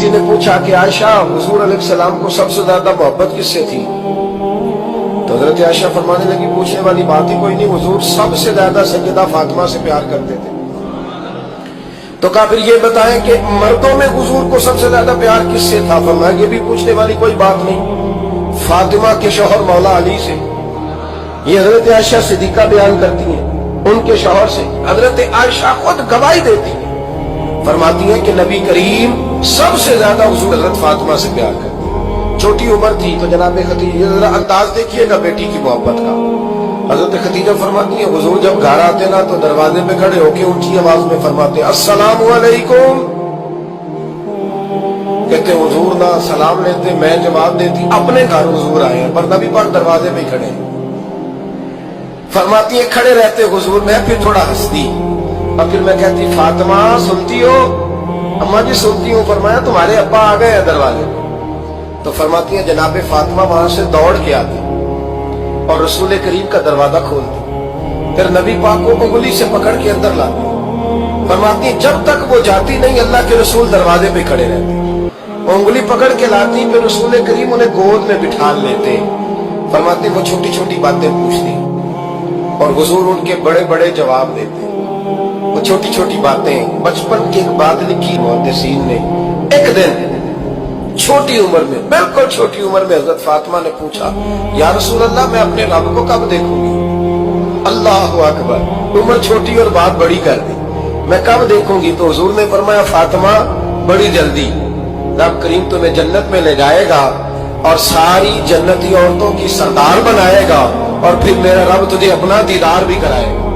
کسی نے پوچھا کہ عائشہ حضور علیہ السلام کو سب سے زیادہ محبت کس سے تھی؟ تو حضرت عائشہ فرمانے لگی پوچھنے والی بات ہی کوئی نہیں، حضور سب سے زیادہ سیدہ فاطمہ سے پیار کرتے تھے۔ تو کہا پھر یہ بتائیں کہ مردوں میں حضور کو سب سے زیادہ پیار کس سے تھا؟ فرمایا یہ بھی پوچھنے والی کوئی بات نہیں، فاطمہ کے شوہر مولا علی سے۔ یہ حضرت عائشہ صدیقہ بیان کرتی ہیں ان کے شوہر سے، حضرت عائشہ خود گواہی دیتی ہیں، فرماتی ہیں کہ نبی کریم سب سے زیادہ حضور حضرت فاطمہ سے پیار کرتے ہیں۔ چھوٹی عمر تھی تو جناب خدیجہ، ذرا انداز دیکھیے گا بیٹی کی محبت کا۔ حضرت خدیجہ فرماتی ہیں حضور جب گھر آتے نا تو دروازے پہ کھڑے ہو کے اونچی آواز میں فرماتے السلام علیکم، کہتے حضور نہ سلام لیتے میں جواب دیتی، اپنے گھر حضور آئے ہیں پر نبی پاک دروازے پہ کھڑے ہیں۔ فرماتی ہیں کھڑے رہتے حضور، میں پھر تھوڑا ہنستی اور پھر میں کہتی فاطمہ سنتی ہو؟ اماں جی سنتی ہوں۔ فرمایا تمہارے ابا آ گئے ہیں دروازے پہ۔ تو فرماتی ہیں جناب فاطمہ وہاں سے دوڑ کے آتی اور رسول کریم کا دروازہ کھولتی، پھر نبی پاک کو انگلی سے پکڑ کے اندر لاتی۔ فرماتی ہیں جب تک وہ جاتی نہیں اللہ کے رسول دروازے پہ کھڑے رہتے، انگلی پکڑ کے لاتی، پھر رسول کریم انہیں گود میں بٹھا لیتے۔ فرماتی وہ چھوٹی چھوٹی باتیں پوچھتی اور حضور ان کے بڑے بڑے جواب دیتے۔ وہ چھوٹی چھوٹی باتیں، بچپن کی ایک بات لکھی محدثین نے، ایک دن چھوٹی عمر میں، بالکل چھوٹی عمر میں حضرت فاطمہ نے پوچھا یا رسول اللہ میں اپنے رب کو کب دیکھوں گی؟ اللہ اکبر، عمر چھوٹی اور بات بڑی کر دی، میں کب دیکھوں گی؟ تو حضور نے فرمایا فاطمہ بڑی جلدی، رب کریم تمہیں جنت میں لے جائے گا اور ساری جنتی عورتوں کی سردار بنائے گا اور پھر میرا رب تجھے اپنا دیدار بھی کرائے گا۔